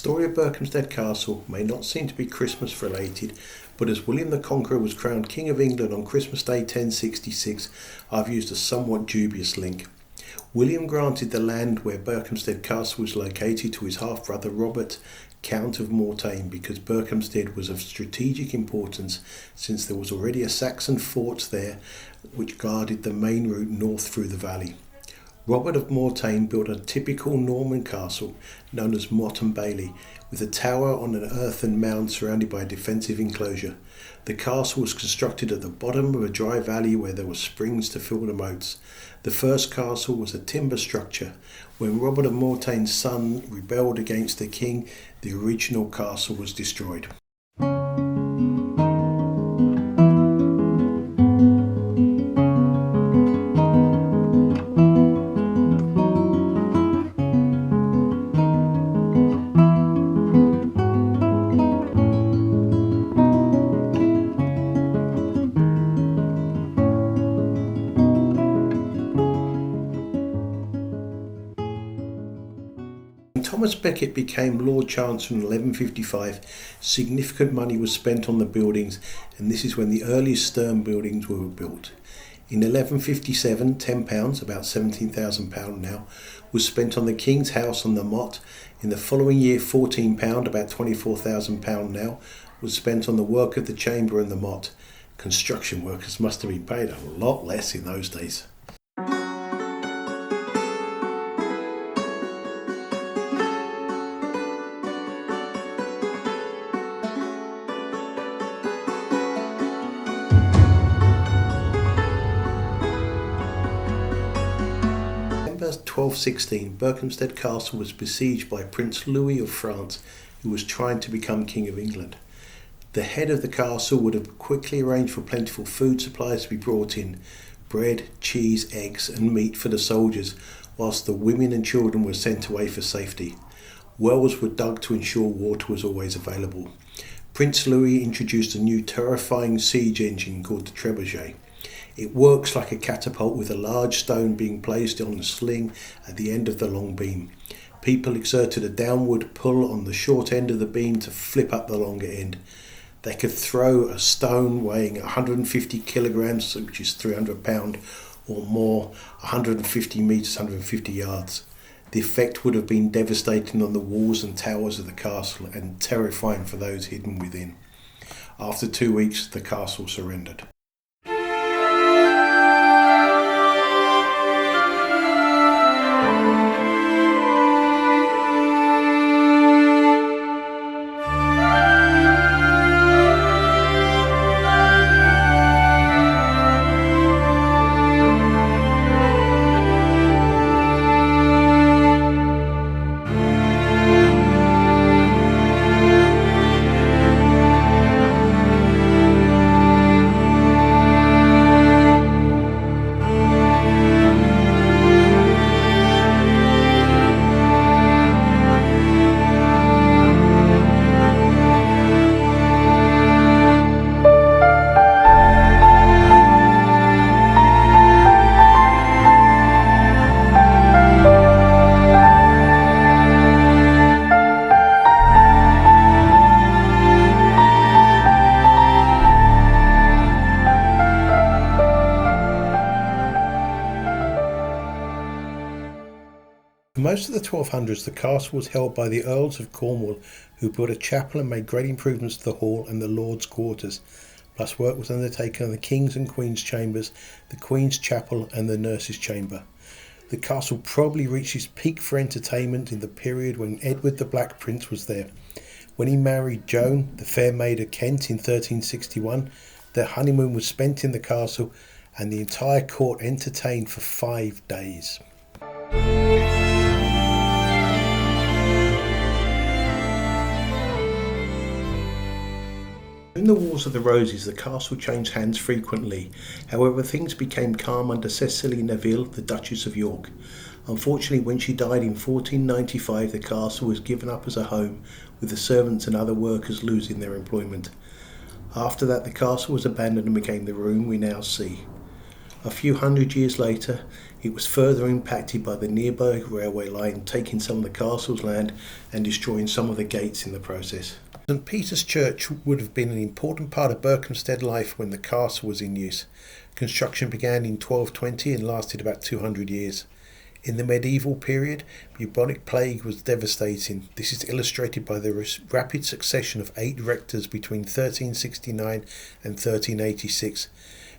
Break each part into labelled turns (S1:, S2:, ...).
S1: story of Berkhamsted Castle may not seem to be Christmas related, but as William the Conqueror was crowned King of England on Christmas Day 1066, I've used a somewhat dubious link. William granted the land where Berkhamsted Castle was located to his half-brother Robert, Count of Mortain, because Berkhamsted was of strategic importance since there was already a Saxon fort there which guarded the main route north through the valley. Robert of Mortain built a typical Norman castle known as Motte and Bailey, with a tower on an earthen mound surrounded by a defensive enclosure. The castle was constructed at the bottom of a dry valley where there were springs to fill the moats. The first castle was a timber structure. When Robert of Mortain's son rebelled against the king, the original castle was destroyed. When Thomas Becket became Lord Chancellor in 1155, significant money was spent on the buildings, and this is when the earliest stone buildings were built. In 1157, £10, about £17,000 now, was spent on the King's House on the Motte. In the following year, £14, about £24,000 now, was spent on the work of the Chamber and the Motte. Construction workers must have been paid a lot less in those days. In 1216, Berkhamsted Castle was besieged by Prince Louis of France, who was trying to become King of England. The head of the castle would have quickly arranged for plentiful food supplies to be brought in, bread, cheese, eggs and meat for the soldiers, whilst the women and children were sent away for safety. Wells were dug to ensure water was always available. Prince Louis introduced a new terrifying siege engine called the trebuchet. It works like a catapult, with a large stone being placed on a sling at the end of the long beam. People exerted a downward pull on the short end of the beam to flip up the longer end. They could throw a stone weighing 150 kilograms, which is 300 pounds, or more, 150 metres, 150 yards. The effect would have been devastating on the walls and towers of the castle and terrifying for those hidden within. After 2 weeks, the castle surrendered. For most of the 1200s, the castle was held by the Earls of Cornwall, who built a chapel and made great improvements to the hall and the Lord's quarters. Plus work was undertaken on the King's and Queen's chambers, the Queen's chapel and the nurse's chamber. The castle probably reached its peak for entertainment in the period when Edward the Black Prince was there. When he married Joan, the fair maid of Kent, in 1361, their honeymoon was spent in the castle and the entire court entertained for 5 days. During the Wars of the Roses, the castle changed hands frequently. However, things became calm under Cecily Neville, the Duchess of York. Unfortunately, when she died in 1495, the castle was given up as a home, with the servants and other workers losing their employment. After that, the castle was abandoned and became the ruin we now see. A few hundred years later, it was further impacted by the nearby railway line, taking some of the castle's land and destroying some of the gates in the process. St Peter's Church would have been an important part of Berkhamsted life when the castle was in use. Construction began in 1220 and lasted about 200 years. In the medieval period, bubonic plague was devastating. This is illustrated by the rapid succession of 8 rectors between 1369 and 1386,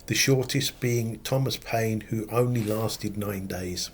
S1: the shortest being Thomas Paine, who only lasted 9 days.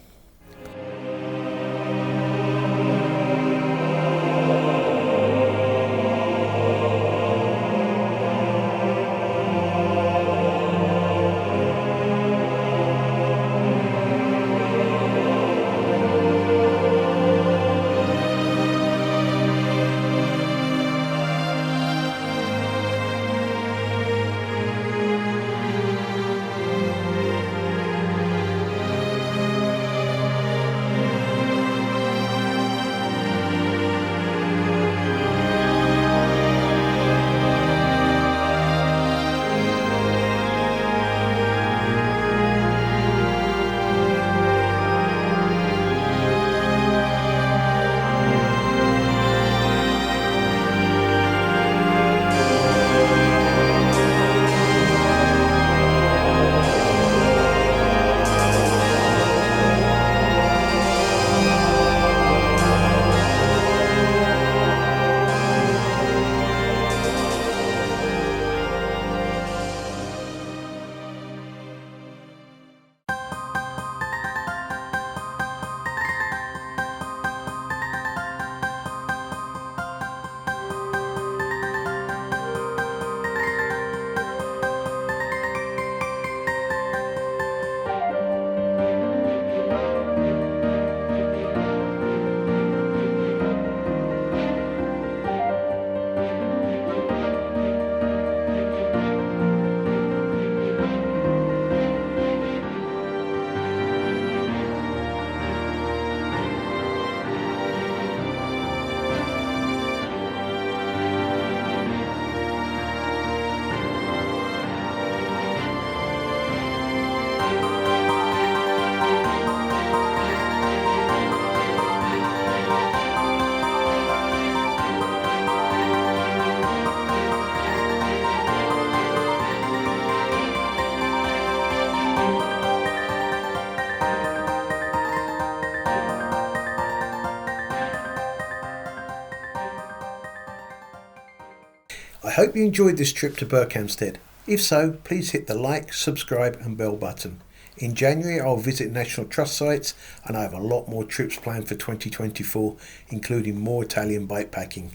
S1: I hope you enjoyed this trip to Berkhamsted. If so, please hit the like, subscribe and bell button. In January I'll visit National Trust sites, and I have a lot more trips planned for 2024, including more Italian bikepacking.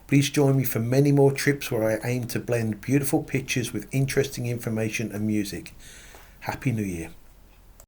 S1: Please join me for many more trips where I aim to blend beautiful pictures with interesting information and music. Happy New Year.